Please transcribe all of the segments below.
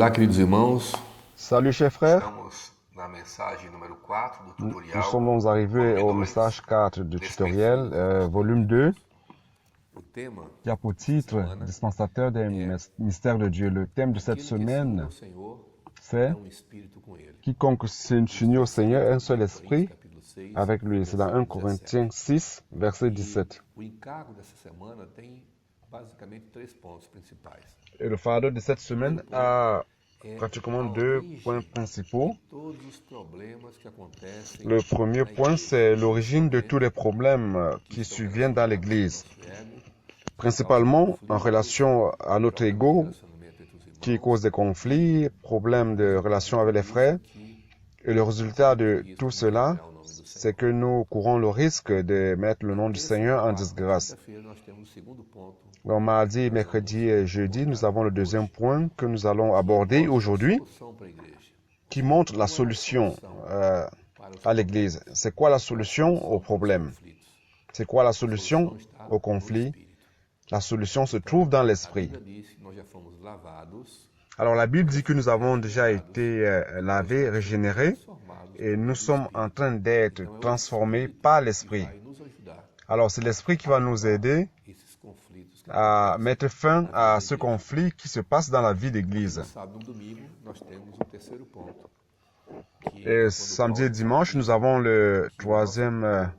Olá, queridos irmãos. Salut chers frères, Estamos na mensagem número 4 do nous tutorial sommes arrivés au message 4 du tutoriel, volume 2, O tema qui a pour titre Dispensateur des mystères de Dieu. Le thème de cette aquele que se une semaine, ao Senhor c'est é espírito com ele. quiconque s'unit au Seigneur, un seul esprit Capítulo 6. avec lui. C'est dans 1 Corinthiens 6, verset 17. O encargo dessa semana tem basicamente 3 pontos principais. Et le fardeau de cette semaine a pratiquement deux points principaux. Todos os problemas que acontecem Le premier point, c'est l'origine de tous les problèmes qui surviennent dans l'Église, principalement en relation à notre ego, qui cause des conflits, problèmes de relation avec les frères. Et le résultat de tout cela, c'est que nous courons le risque de mettre le nom du Seigneur en disgrâce. Donc, mardi, mercredi et jeudi, nous avons le deuxième point que nous allons aborder aujourd'hui, qui montre la solution à l'Église. C'est quoi la solution au problème? C'est quoi la solution au conflit? La solution se trouve dans l'esprit. Alors la Bible dit que nous avons déjà été lavés, régénérés, et nous sommes en train d'être transformés par l'esprit. Alors c'est l'esprit qui va nous aider à mettre fin à ce conflit qui se passe dans la vie d'Église. Et samedi et dimanche, nous avons le troisième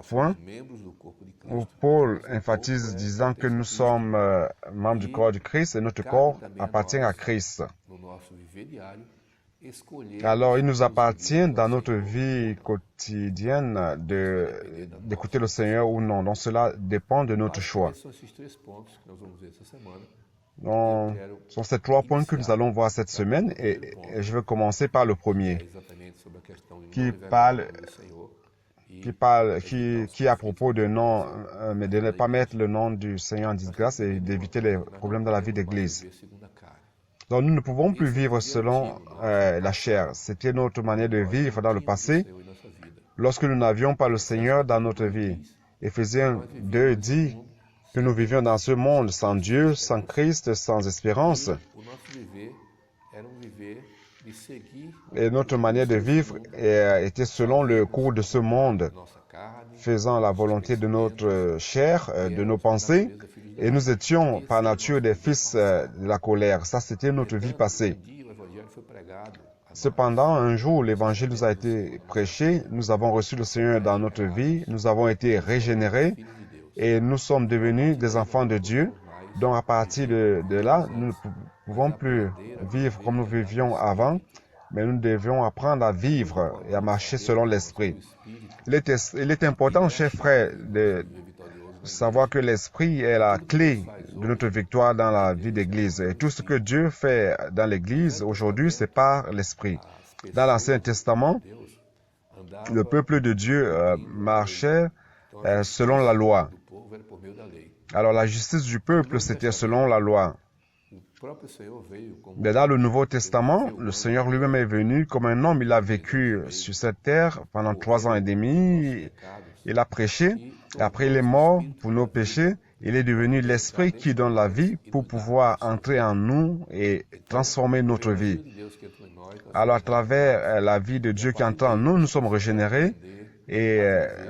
point où Paul emphatise disant que nous sommes membres du corps du Christ et notre corps appartient à Christ. Alors, il nous appartient dans notre vie quotidienne d'écouter le Seigneur ou non. Donc, cela dépend de notre choix. Donc, ce sont ces 3 points que nous allons voir cette semaine et je vais commencer par le premier qui est à propos de non, mais de ne pas mettre le nom du Seigneur en disgrâce et d'éviter les problèmes dans la vie d'Église. Donc nous ne pouvons plus vivre selon la chair. C'était notre manière de vivre dans le passé lorsque nous n'avions pas le Seigneur dans notre vie. Éphésiens 2 dit que nous vivions dans ce monde sans Dieu, sans Christ, sans espérance. Et notre manière de vivre était selon le cours de ce monde, faisant la volonté de notre chair, de nos pensées, et nous étions par nature des fils de la colère. Ça, c'était notre vie passée. Cependant, un jour, l'évangile nous a été prêché, nous avons reçu le Seigneur dans notre vie, nous avons été régénérés et nous sommes devenus des enfants de Dieu. Donc, à partir de là, nous ne pouvons plus vivre comme nous vivions avant, mais nous devions apprendre à vivre et à marcher selon l'Esprit. Il est important, chers frères, de savoir que l'Esprit est la clé de notre victoire dans la vie d'Église. Et tout ce que Dieu fait dans l'Église aujourd'hui, c'est par l'Esprit. Dans l'Ancien Testament, le peuple de Dieu marchait selon la loi. Alors la justice du peuple, c'était selon la loi. Mais dans le Nouveau Testament, le Seigneur lui-même est venu comme un homme. Il a vécu sur cette terre pendant 3 ans et demi. Il a prêché. Et après, il est mort pour nos péchés. Il est devenu l'Esprit qui donne la vie pour pouvoir entrer en nous et transformer notre vie. Alors, à travers la vie de Dieu qui entre en nous, nous sommes régénérés. Et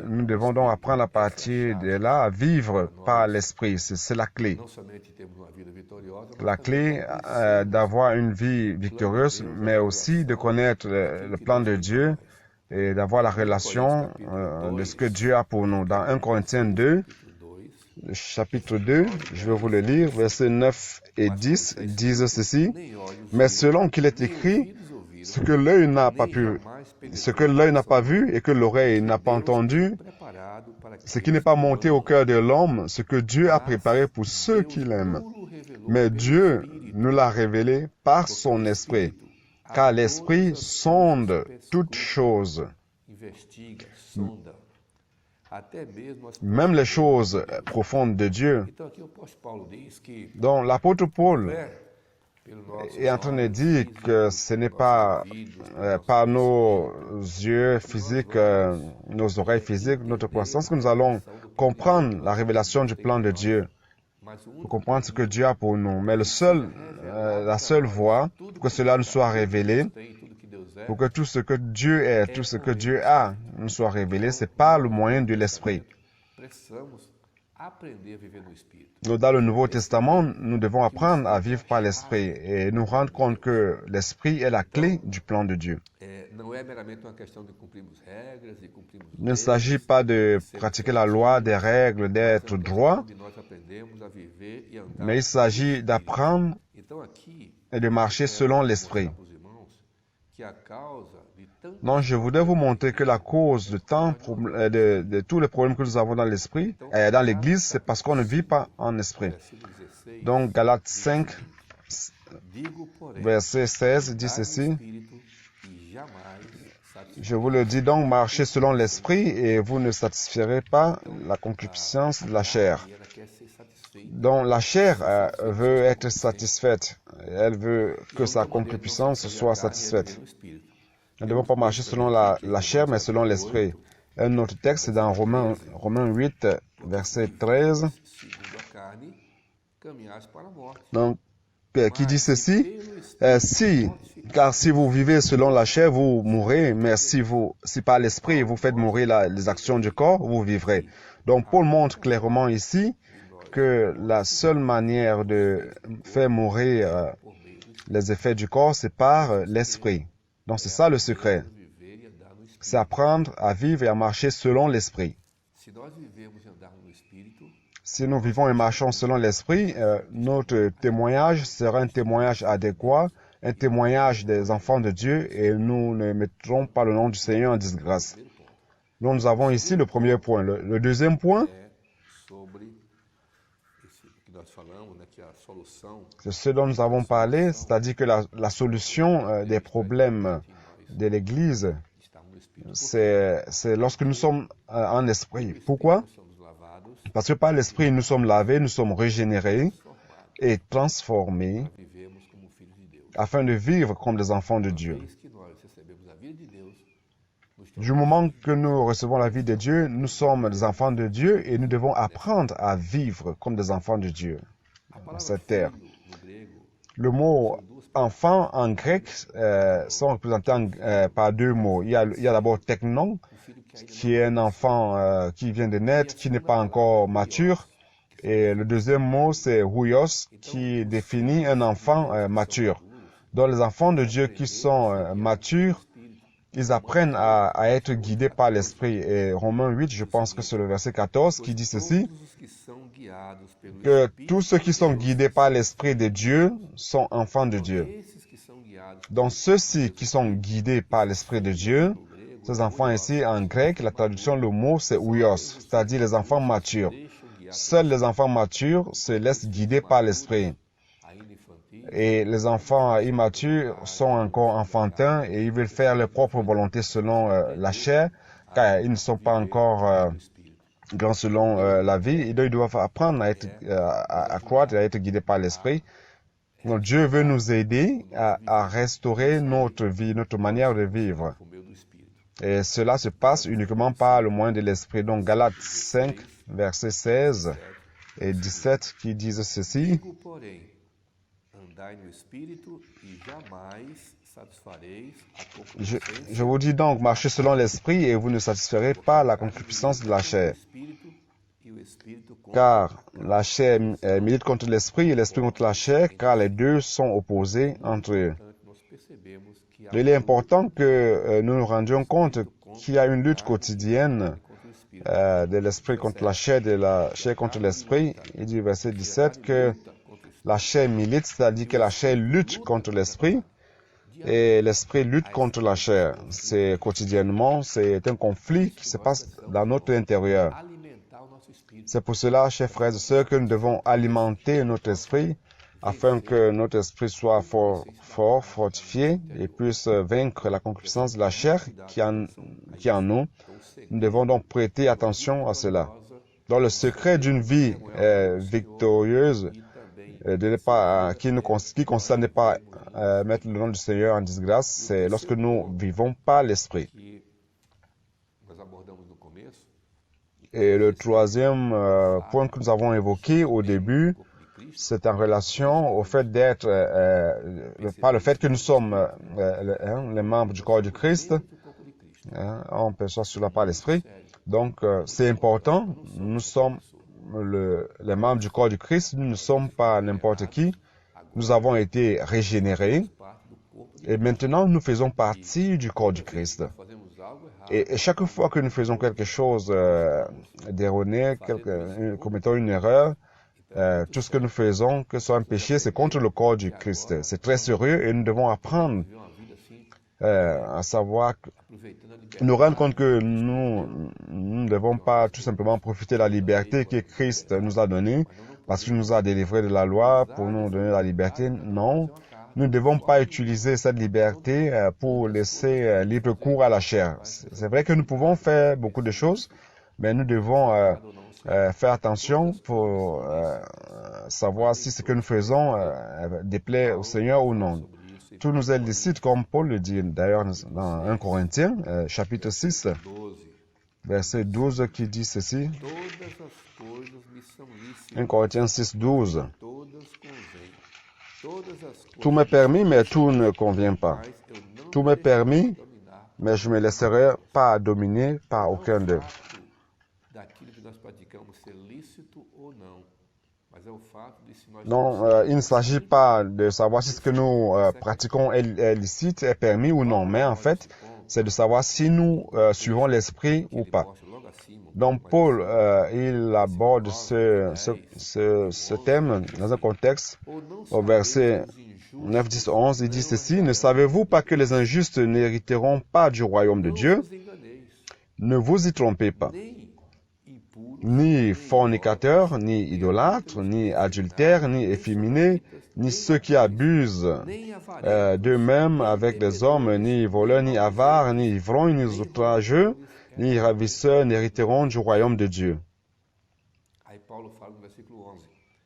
nous devons donc apprendre à partir de là à vivre par l'Esprit. C'est la clé. La clé d'avoir une vie victorieuse, mais aussi de connaître le plan de Dieu et d'avoir la relation de ce que Dieu a pour nous. Dans 1 Corinthiens 2, chapitre 2, je vais vous le lire, versets 9 et 10 disent ceci. Mais selon qu'il est écrit, ce que l'œil n'a pas vu et que l'oreille n'a pas entendu, ce qui n'est pas monté au cœur de l'homme, ce que Dieu a préparé pour ceux qui l'aiment. Mais Dieu nous l'a révélé par son Esprit, car l'Esprit sonde toutes choses, même les choses profondes de Dieu. Donc l'apôtre Paul est en train de dire que ce n'est pas par nos yeux physiques, nos oreilles physiques, notre croissance que nous allons comprendre la révélation du plan de Dieu, pour comprendre ce que Dieu a pour nous. Mais la la seule voie pour que cela nous soit révélé, pour que tout ce que Dieu est, tout ce que Dieu a nous soit révélé, c'est par le moyen de l'Esprit. Dans le Nouveau Testament, nous devons apprendre à vivre par l'Esprit et nous rendre compte que l'Esprit est la clé du plan de Dieu. Il ne s'agit pas de pratiquer la loi, des règles, d'être droit, mais il s'agit d'apprendre et de marcher selon l'Esprit. Donc, je voudrais vous montrer que la cause de tous les problèmes que nous avons dans l'esprit, dans l'Église, c'est parce qu'on ne vit pas en esprit. Donc, Galates 5, verset 16, dit ceci. Je vous le dis donc, marchez selon l'esprit et vous ne satisferez pas la concupiscence de la chair. Donc, la chair veut être satisfaite. Elle veut que sa concupiscence soit satisfaite. Nous ne devons pas marcher selon la chair, mais selon l'esprit. Un autre texte est dans Romains 8, verset 13. Donc, qui dit ceci, car si vous vivez selon la chair, vous mourrez, mais si par l'esprit vous faites mourir les actions du corps, vous vivrez. Donc, Paul montre clairement ici que la seule manière de faire mourir les effets du corps, c'est par l'esprit. Donc, c'est ça le secret. C'est apprendre à vivre et à marcher selon l'esprit. Si nous vivons et marchons selon l'esprit, notre témoignage sera un témoignage adéquat, un témoignage des enfants de Dieu, et nous ne mettrons pas le nom du Seigneur en disgrâce. Donc, nous avons ici le premier point. Le deuxième point, c'est ce dont nous avons parlé, c'est-à-dire que la solution des problèmes de l'Église, c'est lorsque nous sommes en esprit. Pourquoi? Parce que par l'esprit, nous sommes lavés, nous sommes régénérés et transformés afin de vivre comme des enfants de Dieu. Du moment que nous recevons la vie de Dieu, nous sommes des enfants de Dieu et nous devons apprendre à vivre comme des enfants de Dieu dans cette terre. Le mot enfant en grec sont représentés par deux mots. Il y a d'abord teknon, qui est un enfant qui vient de naître, qui n'est pas encore mature. Et le deuxième mot, c'est huios, qui définit un enfant mature. Donc les enfants de Dieu qui sont matures, ils apprennent à être guidés par l'Esprit. Et Romains 8, je pense que c'est le verset 14 qui dit ceci, que tous ceux qui sont guidés par l'Esprit de Dieu sont enfants de Dieu. Donc ceux-ci qui sont guidés par l'Esprit de Dieu, ces enfants ici en grec, la traduction, le mot c'est huios, c'est-à-dire les enfants matures. Seuls les enfants matures se laissent guider par l'Esprit. Et les enfants immatures sont encore enfantins et ils veulent faire leur propre volonté selon la chair, car ils ne sont pas encore grands selon la vie. Ils doivent apprendre à croître et à être guidés par l'Esprit. Donc Dieu veut nous aider à restaurer notre vie, notre manière de vivre. Et cela se passe uniquement par le moyen de l'Esprit. Donc Galates 5, versets 16 et 17 qui disent ceci. Je vous dis donc, marchez selon l'esprit et vous ne satisferez pas la concupiscence de la chair. Car la chair milite contre l'esprit et l'esprit contre la chair, car les deux sont opposés entre eux. Il est important que nous nous rendions compte qu'il y a une lutte quotidienne de l'esprit contre la chair, de la chair contre l'esprit. Il dit verset 17 que la chair milite, c'est-à-dire que la chair lutte contre l'esprit et l'esprit lutte contre la chair. C'est quotidiennement, c'est un conflit qui se passe dans notre intérieur. C'est pour cela, chers frères et sœurs, que nous devons alimenter notre esprit afin que notre esprit soit fortifié et puisse vaincre la concupiscence de la chair qui est en nous. Nous devons donc prêter attention à cela. Dans le secret d'une vie victorieuse, qui consiste à ne pas mettre le nom du Seigneur en disgrâce, c'est lorsque nous vivons par l'Esprit. Et le troisième point que nous avons évoqué au début, c'est en relation au fait d'être, par le fait que nous sommes les membres du corps du Christ. On perçoit cela par l'esprit. Donc, c'est important. Nous sommes les membres du corps du Christ. Nous ne sommes pas n'importe qui. Nous avons été régénérés. Et maintenant, nous faisons partie du corps du Christ. Et chaque fois que nous faisons quelque chose d'erroné, commettons une erreur, tout ce que nous faisons, que ce soit un péché, c'est contre le corps du Christ. C'est très sérieux et nous devons apprendre à savoir, nous rendre compte que nous ne devons pas tout simplement profiter de la liberté que Christ nous a donnée parce qu'il nous a délivrés de la loi pour nous donner la liberté. Non, nous ne devons pas utiliser cette liberté pour laisser libre cours à la chair. C'est vrai que nous pouvons faire beaucoup de choses, mais nous devons faire attention pour savoir si ce que nous faisons déplaît au Seigneur ou non. Tout nous est licite, comme Paul le dit d'ailleurs dans 1 Corinthiens, chapitre 6, verset 12, qui dit ceci. 1 Corinthiens 6, 12. Tout m'est permis, mais tout ne convient pas. Tout m'est permis, mais je ne me laisserai pas dominer par aucun d'eux. Non, il ne s'agit pas de savoir si ce que nous pratiquons est licite, est permis ou non, mais en fait, c'est de savoir si nous suivons l'esprit ou pas. Donc Paul, il aborde ce thème dans un contexte, au verset 9, 10, 11, il dit ceci, « Ne savez-vous pas que les injustes n'hériteront pas du royaume de Dieu? Ne vous y trompez pas. Ni fornicateurs, ni idolâtres, ni adultères, ni efféminés, ni ceux qui abusent d'eux-mêmes avec les hommes, ni voleurs, ni avares, ni ivrognes, ni outrageux, ni ravisseurs n'hériteront du royaume de Dieu. »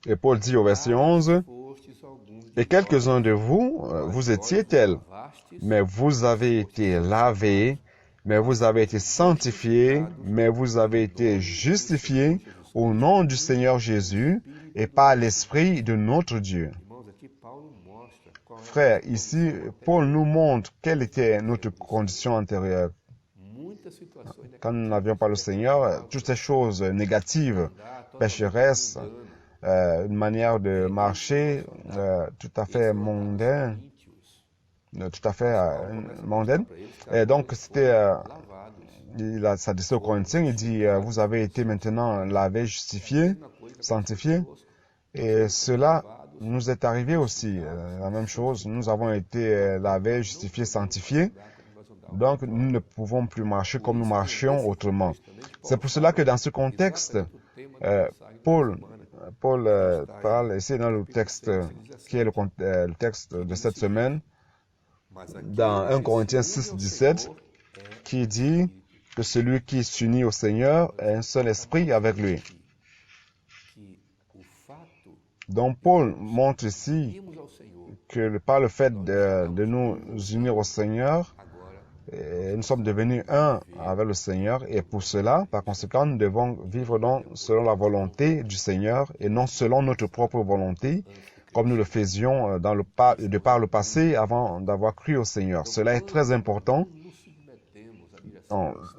Et Paul dit au verset 11, « Et quelques-uns de vous, vous étiez tels, mais vous avez été lavés, mais vous avez été sanctifiés, mais vous avez été justifiés au nom du Seigneur Jésus et par l'Esprit de notre Dieu. » Frère, ici, Paul nous montre quelle était notre condition antérieure. Quand nous n'avions pas le Seigneur, toutes ces choses négatives, pécheresses, une manière de marcher tout à fait mondaine, Et donc, c'était, il a s'adressé aux Corinthiens, il dit, vous avez été maintenant lavés, justifiés, sanctifiés. Et cela nous est arrivé aussi, la même chose. Nous avons été lavés, justifiés, sanctifiés. Donc, nous ne pouvons plus marcher comme nous marchions autrement. C'est pour cela que dans ce contexte, Paul parle ici dans le texte qui est le texte de cette semaine, dans 1 Corinthiens 6, 17, qui dit que celui qui s'unit au Seigneur est un seul esprit avec lui. Donc Paul montre ici que par le fait de nous unir au Seigneur, nous sommes devenus un avec le Seigneur et pour cela, par conséquent, nous devons vivre selon la volonté du Seigneur et non selon notre propre volonté, comme nous le faisions de par le passé avant d'avoir cru au Seigneur. Cela est très important.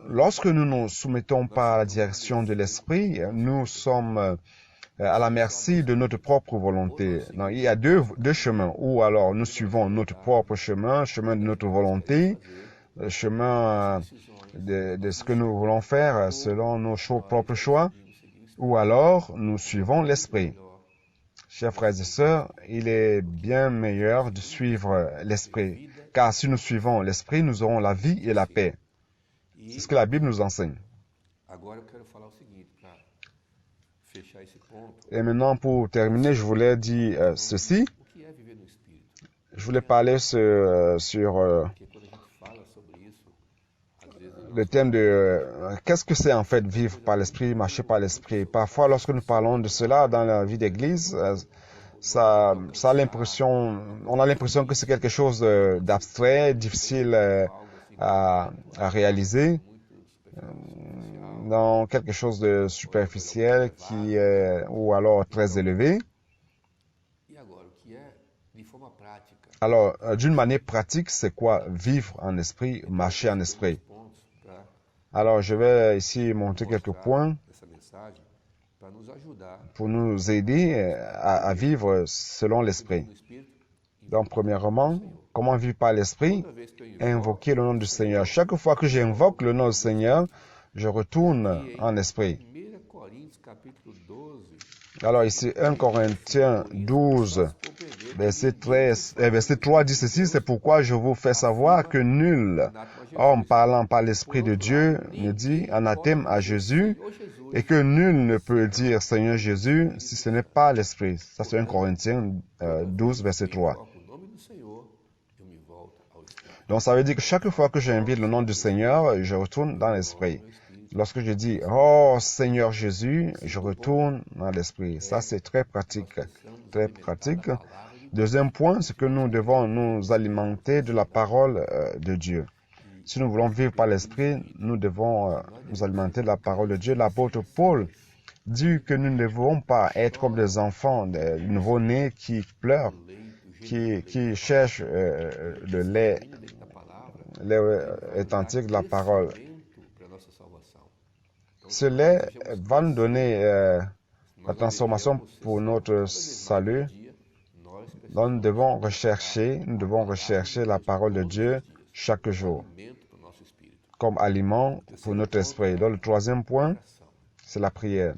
Lorsque nous ne nous soumettons pas à la direction de l'Esprit, nous sommes à la merci de notre propre volonté. Non, il y a deux chemins, ou alors nous suivons notre propre chemin, chemin de notre volonté, chemin de ce que nous voulons faire selon nos propres choix, ou alors nous suivons l'Esprit. Chers frères et sœurs, il est bien meilleur de suivre l'Esprit, car si nous suivons l'Esprit, nous aurons la vie et la paix. C'est ce que la Bible nous enseigne. Et maintenant, pour terminer, je voulais dire ceci. Je voulais parler sur le thème de qu'est-ce que c'est en fait vivre par l'esprit, marcher par l'esprit. Parfois, lorsque nous parlons de cela dans la vie d'église, on a l'impression que c'est quelque chose d'abstrait, difficile à réaliser, dans quelque chose de superficiel ou alors très élevé. Alors, d'une manière pratique, c'est quoi vivre en esprit, marcher en esprit? Alors, je vais ici montrer quelques points pour nous aider à vivre selon l'esprit. Donc, premièrement, comment vivre par l'esprit? Invoquer le nom du Seigneur. Chaque fois que j'invoque le nom du Seigneur, je retourne en esprit. Alors ici, 1 Corinthiens 12, verset 3 dit ceci, c'est pourquoi je vous fais savoir que nul homme parlant par l'Esprit de Dieu ne dit anathème à Jésus, et que nul ne peut dire Seigneur Jésus si ce n'est pas l'Esprit. Ça c'est 1 Corinthiens 12, verset 3. Donc ça veut dire que chaque fois que j'invite le nom du Seigneur, je retourne dans l'Esprit. Lorsque je dis « Oh Seigneur Jésus », je retourne dans l'Esprit. Ça, c'est très pratique. Très pratique. Deuxième point, c'est que nous devons nous alimenter de la parole de Dieu. Si nous voulons vivre par l'Esprit, nous devons nous alimenter de la parole de Dieu. L'apôtre Paul dit que nous ne devons pas être comme des enfants, des nouveau-nés qui pleurent, qui cherchent le lait authentique de la parole. Ce lait va nous donner la transformation pour notre salut. Donc, nous devons rechercher la parole de Dieu chaque jour comme aliment pour notre esprit. Donc, le troisième point, c'est la prière.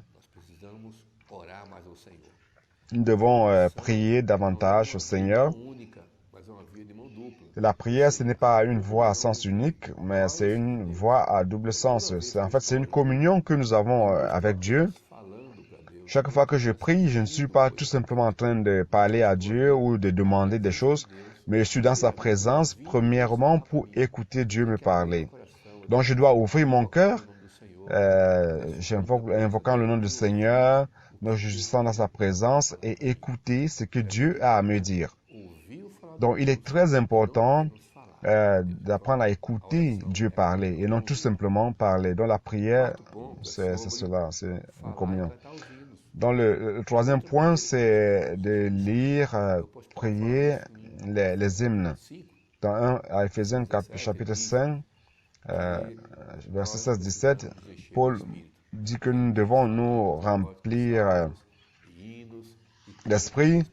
Nous devons prier davantage au Seigneur. La prière, ce n'est pas une voie à sens unique, mais c'est une voie à double sens. En fait, c'est une communion que nous avons avec Dieu. Chaque fois que je prie, je ne suis pas tout simplement en train de parler à Dieu ou de demander des choses, mais je suis dans sa présence, premièrement, pour écouter Dieu me parler. Donc, je dois ouvrir mon cœur, invoquant le nom du Seigneur, donc je suis dans sa présence et écouter ce que Dieu a à me dire. Donc, il est très important d'apprendre à écouter Dieu parler et non tout simplement parler. Donc, la prière, c'est cela, c'est une communion. Donc, le troisième point, c'est de lire, prier les hymnes. Dans à Éphésiens chapitre 5, verset 16-17, Paul dit que nous devons nous remplir d'esprit,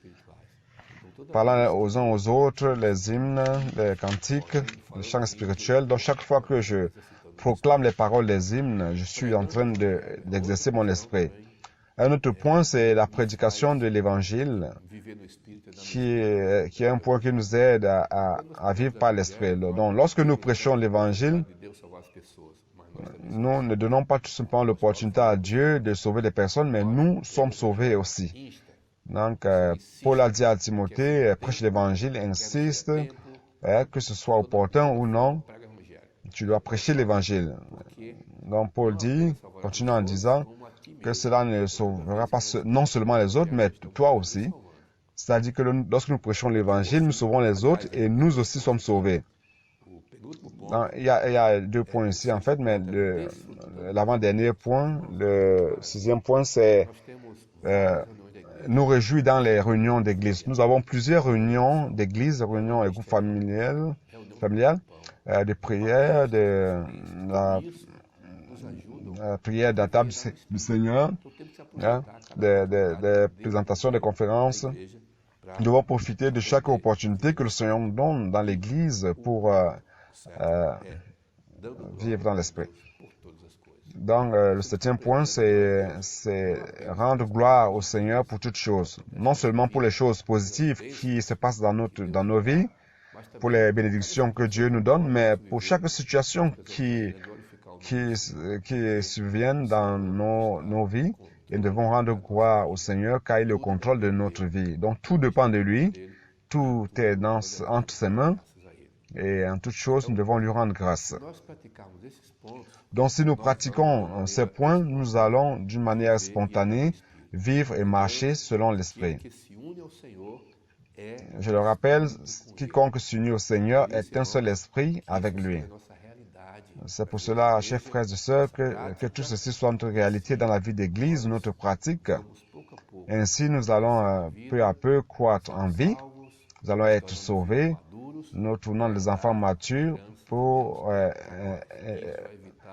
parlant aux uns aux autres, les hymnes, les cantiques, les chants spirituels. Donc, chaque fois que je proclame les paroles des hymnes, je suis en train d'exercer mon esprit. Un autre point, c'est la prédication de l'Évangile, qui est un point qui nous aide à vivre par l'esprit. Donc, lorsque nous prêchons l'Évangile, nous ne donnons pas tout simplement l'opportunité à Dieu de sauver des personnes, mais nous sommes sauvés aussi. Donc, Paul a dit à Timothée, prêche l'Évangile, insiste, que ce soit opportun ou non, tu dois prêcher l'Évangile. Donc, Paul dit, continue en disant, que cela ne sauvera pas non seulement les autres, mais toi aussi. C'est-à-dire que lorsque nous prêchons l'Évangile, nous sauvons les autres et nous aussi sommes sauvés. Donc, il y a deux points ici, en fait, mais l'avant-dernier point, le sixième point, c'est nous réjouir dans les réunions d'église. Nous avons plusieurs réunions d'église, réunions et groupes familiales, de prière, la prière de la table du Seigneur, des présentations, des conférences. Nous devons profiter de chaque opportunité que le Seigneur nous donne dans l'Église pour vivre dans l'Esprit. Donc, le septième point, c'est rendre gloire au Seigneur pour toutes choses. Non seulement pour les choses positives qui se passent dans nos vies, pour les bénédictions que Dieu nous donne, mais pour chaque situation qui surviennent dans nos vies, et nous devons rendre gloire au Seigneur car il est au contrôle de notre vie. Donc, tout dépend de lui, tout est entre ses mains, et en toute chose, nous devons lui rendre grâce. Donc, si nous pratiquons ces points, nous allons, d'une manière spontanée, vivre et marcher selon l'Esprit. Je le rappelle, quiconque s'unit au Seigneur est un seul esprit avec lui. C'est pour cela, chers frères et sœurs, que tout ceci soit notre réalité dans la vie d'Église, notre pratique. Ainsi, nous allons peu à peu croître en vie, nous allons être sauvés. Nous tournons les enfants matures pour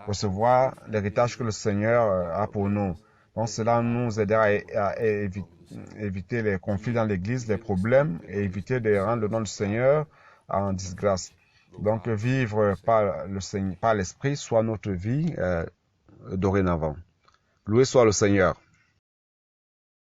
recevoir l'héritage que le Seigneur a pour nous. Donc cela nous aidera à éviter les conflits dans l'Église, les problèmes, et éviter de rendre le nom du Seigneur en disgrâce. Donc vivre par l'Esprit soit notre vie dorénavant. Loué soit le Seigneur.